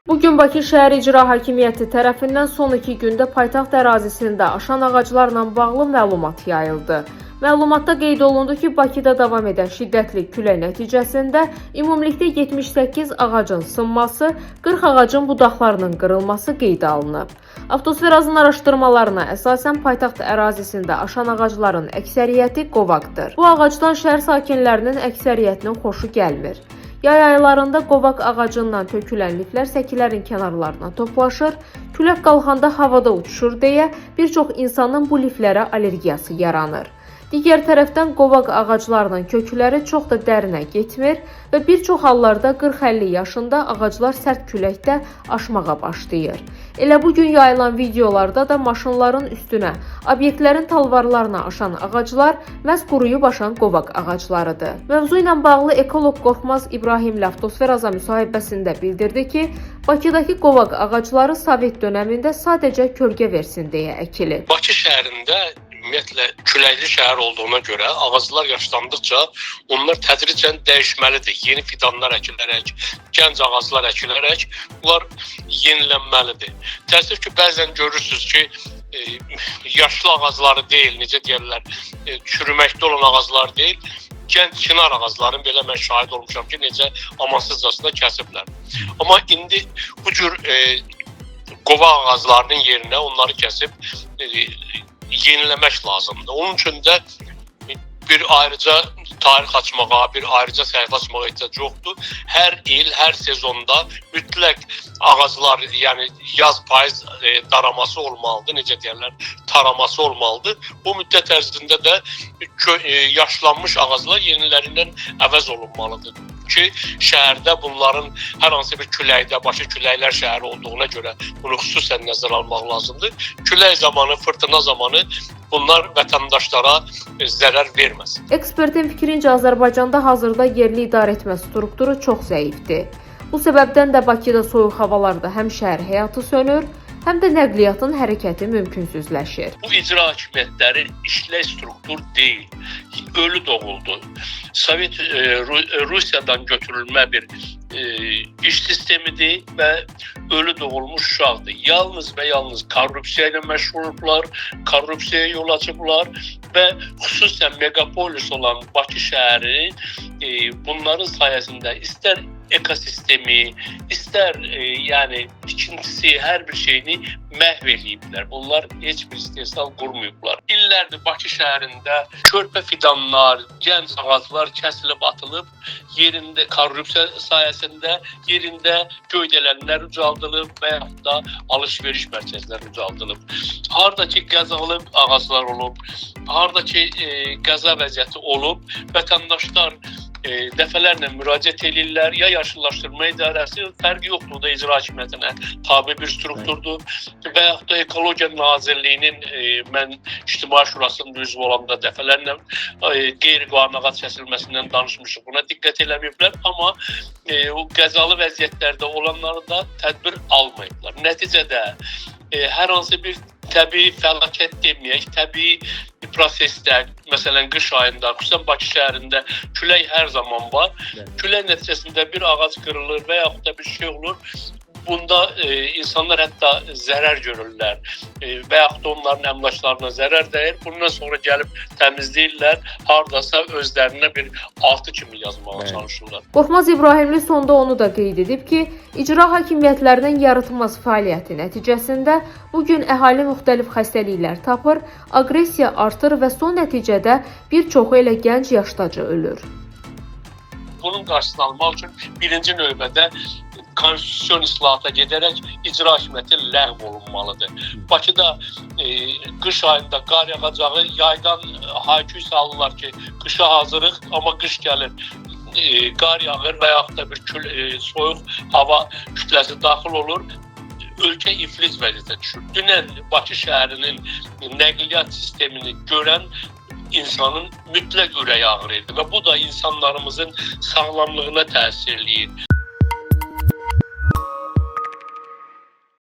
Bugün Bakı Şəhər İcra Hakimiyyəti tərəfindən son 2 gündə paytaxt ərazisində aşan ağaclarla bağlı məlumat yayıldı. Məlumatda qeyd olundu ki, Bakıda davam edən şiddətli külək nəticəsində ümumilikdə 78 ağacın sınması, 40 ağacın budaqlarının qırılması qeydə alınıb. Avtosferazın araşdırmalarına əsasən paytaxt ərazisində aşan ağacların əksəriyyəti qovaqdır. Bu ağacdan şəhər sakinlərinin əksəriyyətinin xoşu gəlmir. Yay aylarında qovaq ağacından tökülən liflər səkilərin kənarlarına toplaşır, külək qalxanda havada uçuşur deyə bir çox insanın bu liflərə allergiyası yaranır. Digər tərəfdən qovaq ağaclarının kökləri çox da dərinə getmir və bir çox hallarda 40-50 yaşında ağaclar sərt küləkdə aşmağa başlayır. Elə bugün yayılan videolarda da maşınların üstünə, obyektlərin talvarlarına aşan ağaclar məhz quruyub aşan qovaq ağaclarıdır. Mövzu ilə bağlı ekoloq Qorxmaz İbrahimli Avtosferaza müsahibəsində bildirdi ki, Bakıdakı qovaq ağacları Sovet dönəmində sadəcə kölgə versin deyə əkilib. Bakı şəhərində ümumiyyətlə küləkli şəhər olduğuna görə ağaclar yaşlandıqca onlar tədricən dəyişməlidir. Yeni fidanlar əkilərək, gənc ağaclar əkilərək bunlar yenilənməlidir. Təəssüf ki, bəzən görürsünüz ki, yaşlı ağacları deyil, necə deyirlər, çürüməkdə olan ağaclar deyil, gənc çınar ağacların belə mən şahid olmuşam ki, necə amansızcasına kəsiblər. Amma indi bu cür qovaq ağaclarının yerinə onları kəsib yeniləmək lazımdır. Onun üçün də bir ayrıca tarix açmağa, bir ayrıca səhifə açmağa ehtiyac yoxdur. Hər il, hər sezonda mütləq ağaclar, yəni yaz payız daraması olmalıdır, necə deyirlər, taraması olmalıdır. Bu müddət ərzində də yaşlanmış ağaclar yenilərindən əvəz olunmalıdır ki, şəhərdə bunların hər hansı bir küləkdə, Bakı küləklər şəhəri olduğuna görə bunu xüsusən nəzərə almaq lazımdır. Külək zamanı, fırtına zamanı bunlar vətəndaşlara zərər verməsin. Ekspertin fikrincə Azərbaycanda hazırda yerli idarəetmə strukturu çox zəifdir. Bu səbəbdən də Bakıda soyuq havalarda həm şəhər həyatı sönür, həm də nəqliyyatın hərəkəti mümkünsüzləşir. Bu icra hakimiyyətləri işlək struktur deyil, ölü doğuldu. Sovet Rusiyadan götürülmə bir iş sistemidir və ölü doğulmuş uşaqdır. Yalnız və yalnız korrupsiya ilə məşğul olublar, korrupsiyaya yol açıblar və xüsusən megapolis olan Bakı şəhəri bunların sayəsində istər ekosistemi, istər yəni tikintisi, hər bir şeyini məhv eləyiblər. Bunlar heç bir istehsal qurmayıblar. İllərdir Bakı şəhərində körpə fidanlar, gənc ağaclar kəsilib atılıb, yerində korrupsiya sayəsində yerində göydələnlər ucaldılıb və yaxud da alış-veriş mərkəzləri ucaldılıb. Harda ki qəzalı ağaclar olub, harda ki qəza vəziyyəti olub, vətəndaşlar dəfələrlə müraciət edirlər. Ya yaşıllaşdırma idarəsi fərqi yoxdur da icra hakimiyyətinə tabe bir strukturdur və yaxud da Ekologiya Nazirliyinin mən İctimai Şurasının üzvü olanda dəfələrlə qeyri-qanuni ağac kəsilməsindən danışmışıq. Buna diqqət eləməyiblər, amma o qəzalı vəziyyətlərdə olanları da tədbir almayıblar. Nəticədə hər hansı bir təbii fəlakət deməyək, təbii prosesdə, məsələn qış ayında, xüsusən Bakı şəhərində külək hər zaman var. Külək nəticəsində bir ağac qırılır və yaxud da bir şey olur. Bunda insanlar hətta zərər görürlər və yaxud da onların əmlaklarına zərər dəyir. Bundan sonra gəlib təmizləyirlər, hardasa özlərinə bir altı kimi yazmağa çalışırlar. Qorxmaz İbrahimli sonda onu da qeyd edib ki, icra hakimiyyətlərinin yaratılmaz fəaliyyəti nəticəsində bugün əhali müxtəlif xəstəliklər tapır, aqressiya artır və son nəticədə bir çoxu elə gənc yaşdaca ölür. Bunun qarşısını almaq üçün birinci növbədə konstitusiyon islahata gedərək icra hakimiyyəti ləğv olunmalıdır. Bakıda qış ayında qar yağacağı, yaydan hayküy salırlar ki, qışa hazırıq, amma qış gəlir, qar yağır və yaxud da bir soyuq hava kütləsi daxil olur. Ölkə iflic vəziyyətə düşür. Dünən Bakı şəhərinin nəqliyyat sistemini görən insanın mütləq ürəyi ağrıyırdı və bu da insanlarımızın sağlamlığına təsir eləyir.